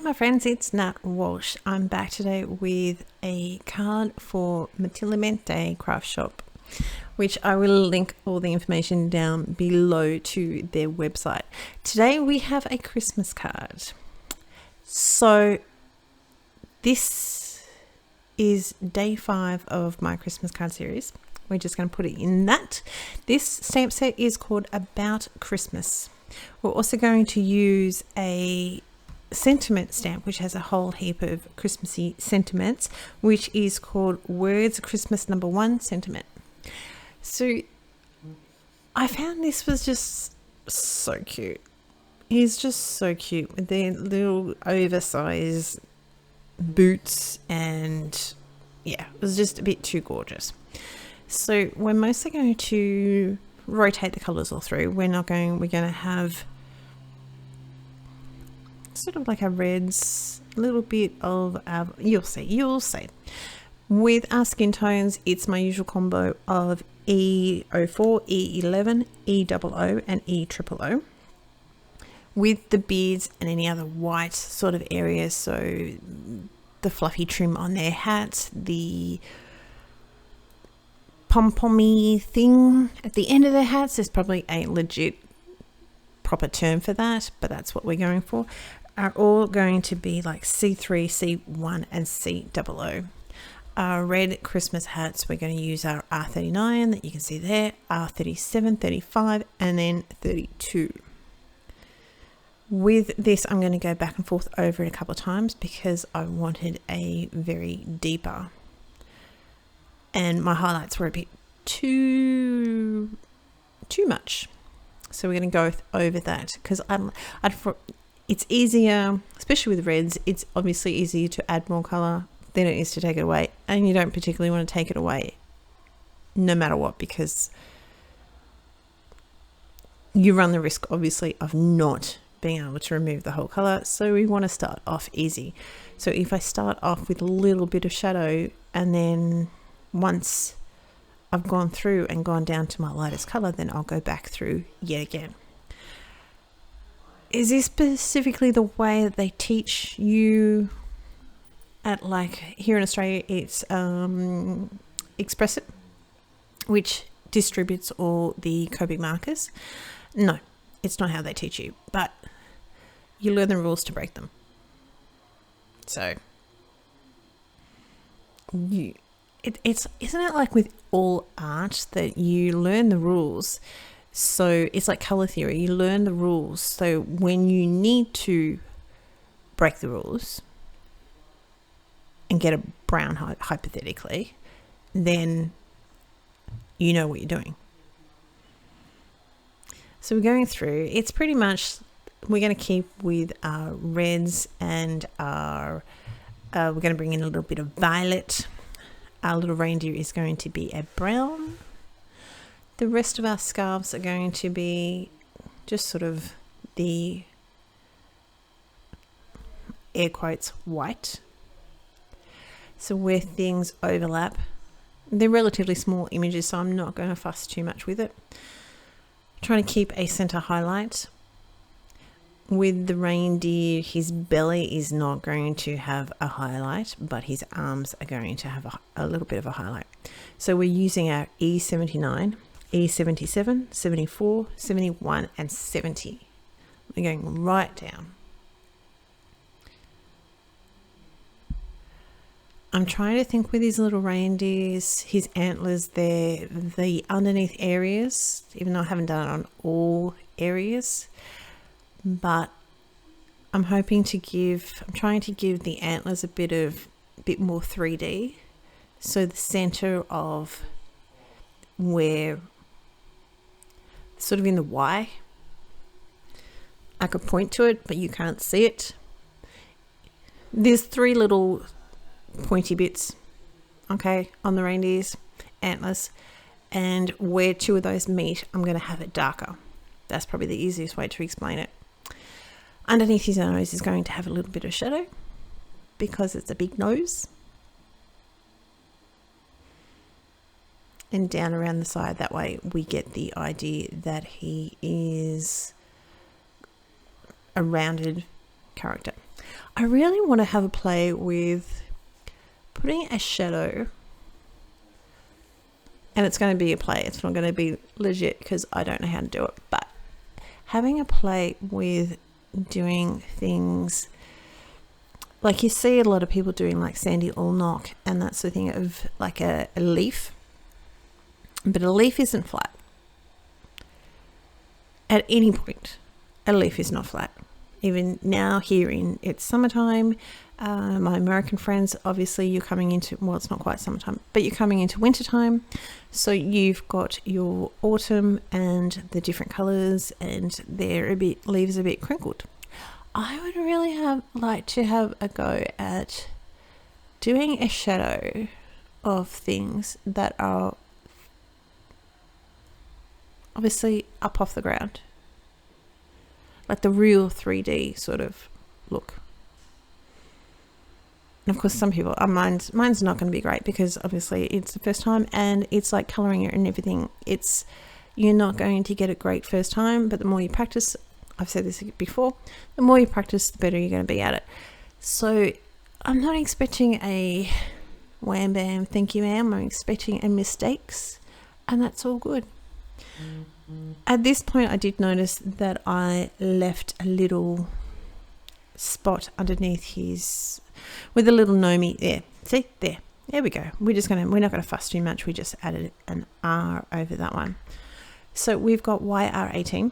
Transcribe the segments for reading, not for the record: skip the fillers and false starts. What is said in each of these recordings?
my friends, it's Nat Walsh. I'm back today with a card for Mirtillamente craft shop, which I will link all the information down below to their website. Today we have a Christmas card. So this is day 5 of my Christmas card series. We're just going to put it in that. This stamp set is called About Christmas. We're also going to use a sentiment stamp which has a whole heap of Christmassy sentiments, which is called Words Christmas number 1 sentiment. So I found this was just so cute. He's just so cute with their little oversized boots, and yeah, it was just a bit too gorgeous. So we're mostly going to rotate the colours all through. We're going to have sort of like a reds, a little bit of you'll see. With our skin tones, it's my usual combo of E04, E11, EOO and EOOO. With the beads and any other white sort of areas, so the fluffy trim on their hats, the pom-pommy thing at the end of their hats, there's probably a legit proper term for that, but that's what we're going for, are all going to be like C3, C1 and COO. Our red Christmas hats, we're going to use our R39 that you can see there, R37, 35 and then 32. With this, I'm going to go back and forth over it a couple of times because I wanted a very deeper, and my highlights were a bit too much. So we're going to go over that because it's easier, especially with reds, it's obviously easier to add more colour than it is to take it away. And you don't particularly want to take it away no matter what, because you run the risk, obviously, of not being able to remove the whole colour. So we want to start off easy. So if I start off with a little bit of shadow, and then once I've gone through and gone down to my lightest colour, then I'll go back through yet again. Is this specifically the way that they teach you at, like here in Australia, it's Express It, which distributes all the Copic markers? No, it's not how they teach you, but you learn the rules to break them. So it's isn't it like with all art that you learn the rules? So it's like color theory. You learn the rules. So when you need to break the rules and get a brown hypothetically, then you know what you're doing. So we're going through. It's pretty much, we're going to keep with our reds and our, we're going to bring in a little bit of violet. Our little reindeer is going to be a brown. The rest of our scarves are going to be just sort of the air quotes white. So where things overlap, they're relatively small images, so I'm not going to fuss too much with it. Trying to keep a center highlight. With the reindeer, his belly is not going to have a highlight, but his arms are going to have a little bit of a highlight. So we're using our E79, E77, 74, 71 and 70. We're going right down. I'm trying to think with his little reindeers, his antlers there, the underneath areas, even though I haven't done it on all areas, but I'm trying to give the antlers a bit more 3D. So the center of where, sort of in the Y, I could point to it, but you can't see it. There's 3 little pointy bits, okay, on the reindeer's antlers, and where 2 of those meet, I'm going to have it darker. That's probably the easiest way to explain it. Underneath his nose is going to have a little bit of shadow because it's a big nose, and down around the side, that way we get the idea that he is a rounded character. I really want to have a play with putting a shadow, and it's going to be a play. It's not going to be legit because I don't know how to do it, but having a play with doing things like you see a lot of people doing like Sandy Allnock and that sort of thing of like a leaf, but a leaf isn't flat. At any point, a leaf is not flat. Even now here it's summertime, my American friends, obviously you're coming into, well, it's not quite summertime, but you're coming into wintertime. So you've got your autumn and the different colours, and leaves a bit crinkled. I would really like to have a go at doing a shadow of things that are obviously up off the ground, like the real 3D sort of look. And of course, some people, mine's not going to be great because obviously it's the first time, and it's like colouring it and everything. You're not going to get it great first time, but the more you practice, I've said this before, the more you practice, the better you're going to be at it. So I'm not expecting a wham bam, thank you ma'am. I'm expecting a mistakes, and that's all good. At this point, I did notice that I left a little spot underneath his, with a little Nomi there. See, there we go. We're not gonna fuss too much. We just added an R over that one. So we've got YR18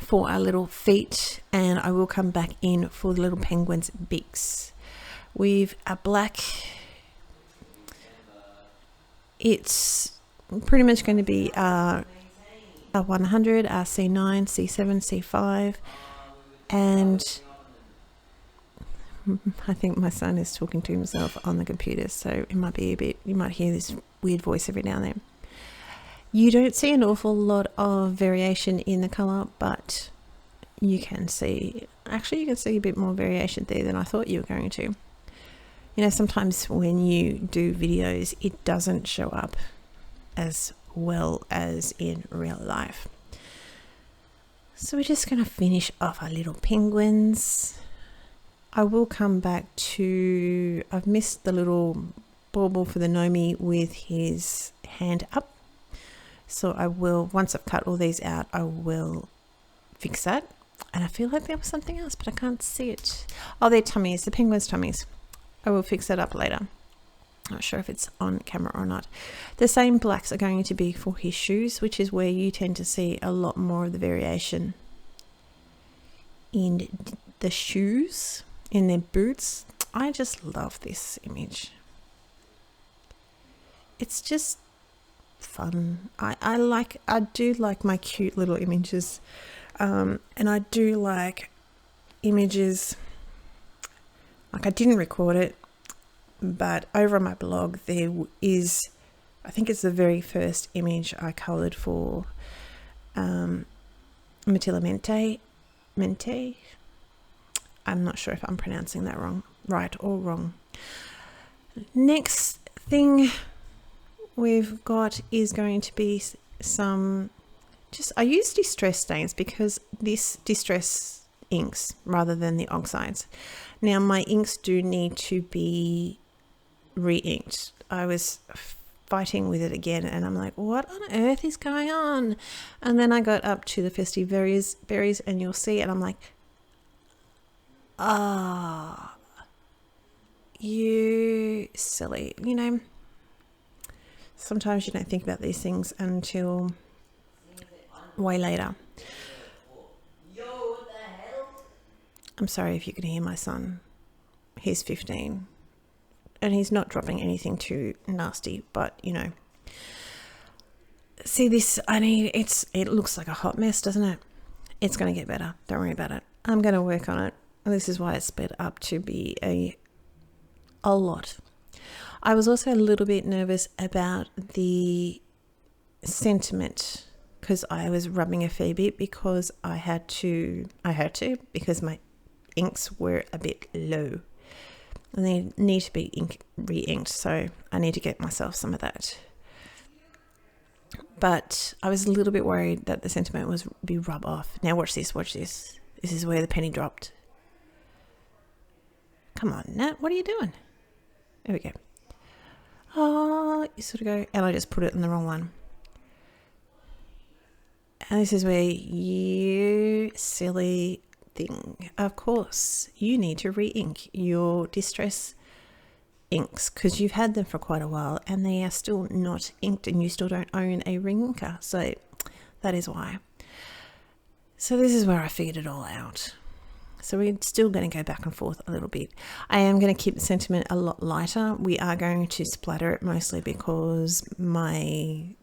for our little feet, and I will come back in for the little penguin's beaks. We've a black, it's pretty much going to be a 100, C9, C7, C5, and I think my son is talking to himself on the computer, so it might be you might hear this weird voice every now and then. You don't see an awful lot of variation in the colour, but you can see a bit more variation there than I thought you were going to. You know, sometimes when you do videos, it doesn't show up as well as in real life. So we're just going to finish off our little penguins. I will come back to, I've missed the little bauble for the Nomi with his hand up. So I will, once I've cut all these out, I will fix that. And I feel like there was something else, but I can't see it. Oh, they're tummies, the penguins' tummies. I will fix that up later. Not sure if it's on camera or not. The same blacks are going to be for his shoes, which is where you tend to see a lot more of the variation in the shoes, in their boots. I just love this image. It's just fun. I do like my cute little images, and I do like images, like I didn't record it, but over on my blog there is, I think it's the very first image I coloured for Mirtillamente. I'm not sure if I'm pronouncing that right or wrong. Next thing we've got is going to be some, I use distress stains because this distress inks rather than the oxides. Now my inks do need to be re-inked. I was fighting with it again and I'm like, what on earth is going on? And then I got up to the festive berries and you'll see, and I'm like, you silly. You know, sometimes you don't think about these things until way later. I'm sorry if you can hear my son. He's 15 and he's not dropping anything too nasty, but you know, see this, it looks like a hot mess, doesn't it? It's going to get better. Don't worry about it. I'm going to work on it. And this is why it's sped up to be a lot. I was also a little bit nervous about the sentiment because I was rubbing a fair bit because I had to because my inks were a bit low and they need to be re-inked, so I need to get myself some of that. But I was a little bit worried that the sentiment was be rub off. Now watch this. This is where the penny dropped. Come on, Nat, what are you doing? There we go. Oh, you sort of go, and I just put it in the wrong one. And this is where you silly thing, of course, you need to re-ink your distress inks because you've had them for quite a while and they are still not inked and you still don't own a ring inker. So that is why. So this is where I figured it all out. So we're still going to go back and forth a little bit. I am going to keep the sentiment a lot lighter. We are going to splatter it mostly because I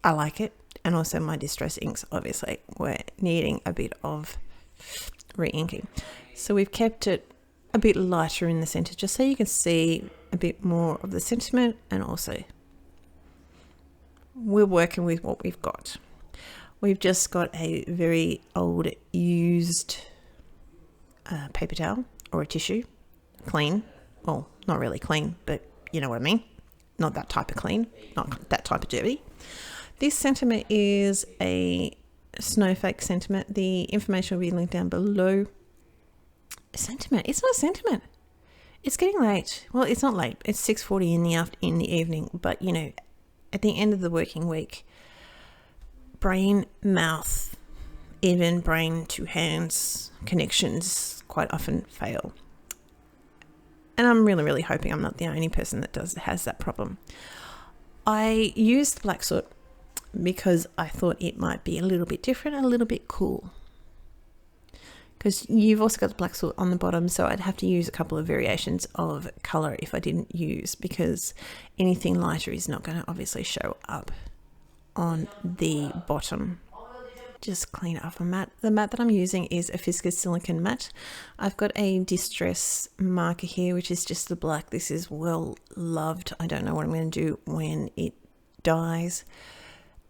like it. And also my distress inks obviously were needing a bit of re-inking. So we've kept it a bit lighter in the center just so you can see a bit more of the sentiment, and also we're working with what we've got. We've just got a very old used paper towel or a tissue, clean. Well, not really clean, but you know what I mean. Not that type of clean, not that type of dirty. This sentiment is a snowflake sentiment. The information will be linked down below. Sentiment. It's not a sentiment. It's getting late. Well, it's not late. It's 6:40 in the evening. But you know, at the end of the working week, brain, mouth, even brain to hands connections quite often fail. And I'm really, really hoping I'm not the only person that has that problem. I used black soot because I thought it might be a little bit different, a little bit cool. Because you've also got the black soot on the bottom, so I'd have to use a couple of variations of colour if I didn't use, because anything lighter is not going to obviously show up on the bottom. Just clean up a mat. The mat that I'm using is a viscous silicone mat. I've got a distress marker here, which is just the black. This is well loved. I don't know what I'm going to do when it dies.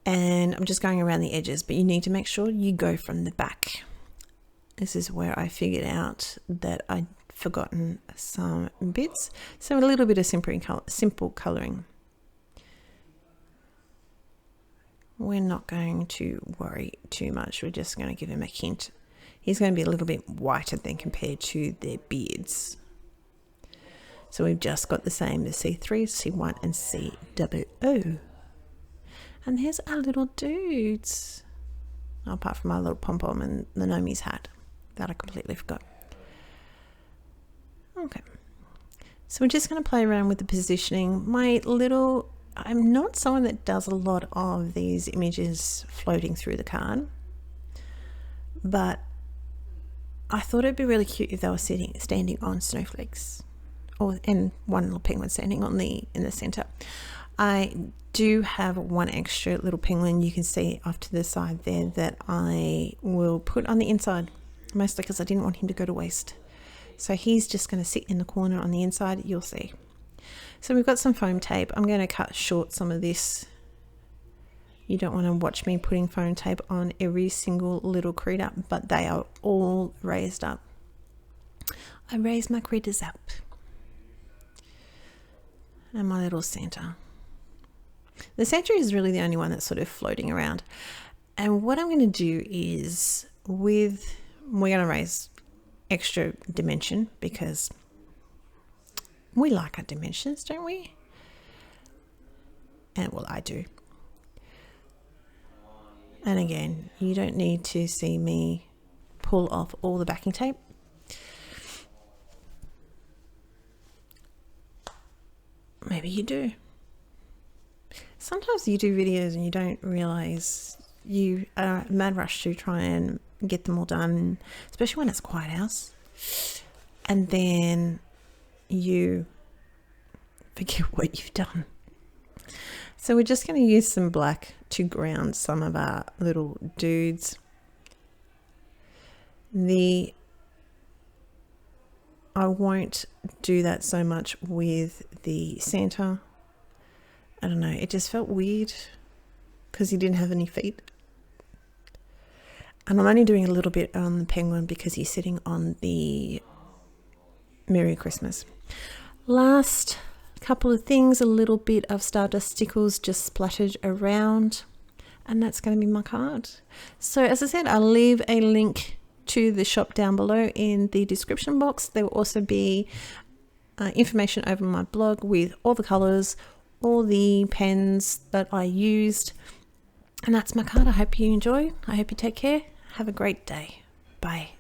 And I'm just going around the edges, but you need to make sure you go from the back. This is where I figured out that I'd forgotten some bits. So a little bit of simple colouring. We're not going to worry too much. We're just going to give him a hint. He's going to be a little bit whiter than compared to their beards. So we've just got the same, the C3, C1 and C00. And here's our little dudes. Apart from my little pom-pom and the Nomi's hat that I completely forgot. Okay. So we're just going to play around with the positioning. I'm not someone that does a lot of these images floating through the card, but I thought it'd be really cute if they were standing on snowflakes, and one little penguin standing in the center. I do have one extra little penguin you can see off to the side there that I will put on the inside, mostly because I didn't want him to go to waste. So he's just going to sit in the corner on the inside, you'll see. So we've got some foam tape. I'm going to cut short some of this. You don't want to watch me putting foam tape on every single little critter, but they are all raised up. I raise my critters up. And my little Santa. The Santa is really the only one that's sort of floating around. And what I'm going to do is we're going to raise extra dimension because we like our dimensions, don't we? And well, I do. And again, you don't need to see me pull off all the backing tape. Maybe you do. Sometimes you do videos and you don't realize you are a mad rush to try and get them all done, especially when it's a quiet house. And then you forget what you've done. So we're just going to use some black to ground some of our little dudes. I won't do that so much with the Santa. I don't know, it just felt weird because he didn't have any feet. And I'm only doing a little bit on the penguin because he's sitting on the Merry Christmas. Last couple of things, a little bit of Stardust Stickles just splattered around, and that's going to be my card. So as I said, I'll leave a link to the shop down below in the description box. There will also be information over my blog with all the colours, all the pens that I used. And that's my card. I hope you enjoy. I hope you take care. Have a great day. Bye.